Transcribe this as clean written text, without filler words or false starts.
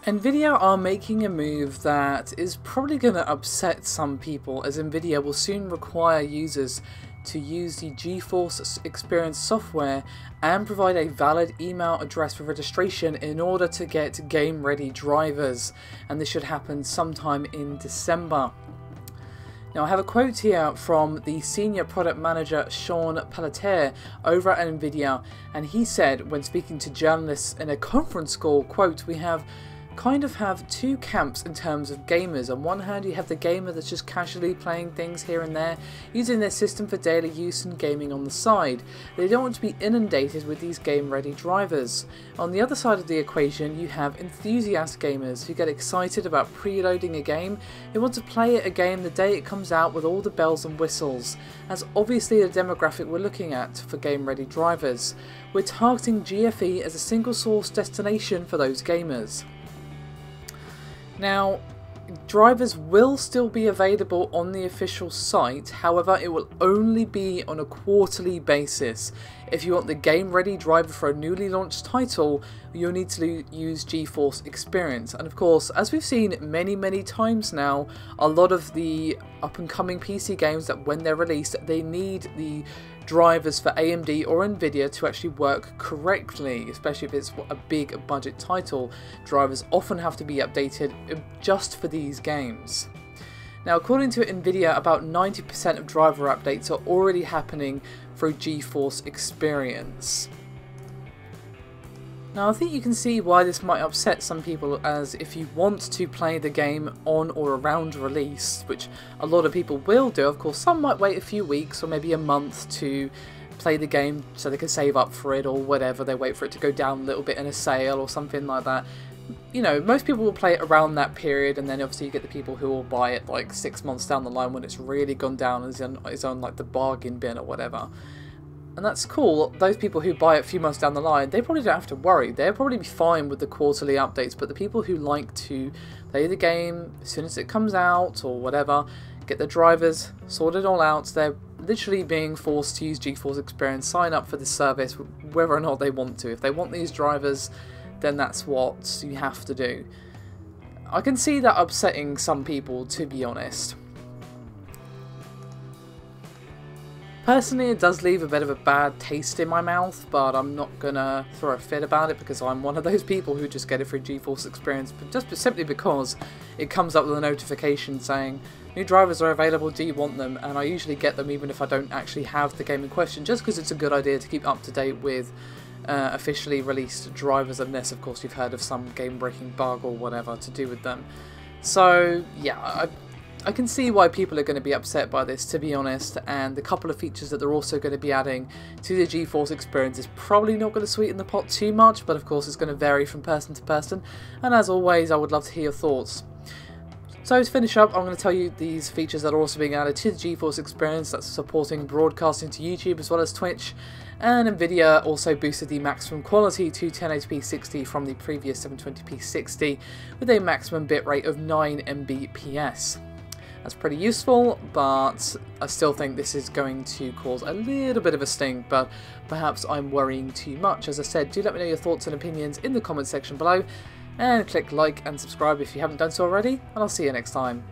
Nvidia are making a move that is probably going to upset some people, as Nvidia will soon require users to use the Geforce Experience software and provide a valid email address for registration in order to get game-ready drivers, and this should happen sometime in December. Now, I have a quote here from the Senior Product Manager Sean Pelletier over at Nvidia, and he said when speaking to journalists in a conference call, quote, "We kind of have two camps in terms of gamers. On one hand, you have the gamer that's just casually playing things here and there, using their system for daily use and gaming on the side. They don't want to be inundated with these game-ready drivers. On the other side of the equation, you have enthusiast gamers who get excited about preloading a game. They want to play a game the day it comes out with all the bells and whistles. That's obviously the demographic we're looking at for game-ready drivers. We're targeting GFE as a single source destination for those gamers." Now, drivers will still be available on the official site, however it will only be on a quarterly basis. If you want the game-ready driver for a newly launched title, you'll need to use Geforce Experience. And of course, as we've seen many times now, a lot of the up-and-coming PC games that when they're released, they need the drivers for AMD or Nvidia to actually work correctly, especially if it's a big budget title. Drivers often have to be updated just for these games. Now, according to Nvidia, about 90% of driver updates are already happening through Geforce Experience. Now, I think you can see why this might upset some people, as if you want to play the game on or around release, which a lot of people will do, of course some might wait a few weeks or maybe a month to play the game so they can save up for it or whatever, they wait for it to go down a little bit in a sale or something like that. You know, most people will play it around that period, and then obviously you get the people who will buy it like 6 months down the line when it's really gone down and is on like the bargain bin or whatever. And that's cool. Those people who buy it a few months down the line, they probably don't have to worry. They'll probably be fine with the quarterly updates, but the people who like to play the game as soon as it comes out or whatever, get the drivers, sort it all out, they're literally being forced to use Geforce Experience, sign up for this service whether or not they want to. If they want these drivers, then that's what you have to do. I can see that upsetting some people, to be honest. Personally, it does leave a bit of a bad taste in my mouth, but I'm not gonna throw a fit about it because I'm one of those people who just get it through Geforce Experience, but just simply because it comes up with a notification saying new drivers are available, do you want them? And I usually get them even if I don't actually have the game in question, just because it's a good idea to keep up to date with officially released drivers, unless of course you've heard of some game-breaking bug or whatever to do with them. So yeah, I can see why people are going to be upset by this, to be honest, and the couple of features that they're also going to be adding to the Geforce Experience is probably not going to sweeten the pot too much, but of course it's going to vary from person to person, and as always I would love to hear your thoughts. So to finish up, I'm going to tell you these features that are also being added to the Geforce Experience, that's supporting broadcasting to YouTube as well as Twitch, and Nvidia also boosted the maximum quality to 1080p 60 from the previous 720p 60 with a maximum bitrate of 9 Mbps. That's pretty useful, but I still think this is going to cause a little bit of a sting, but perhaps I'm worrying too much. As I said, do let me know your thoughts and opinions in the comment section below, and click like and subscribe if you haven't done so already, and I'll see you next time.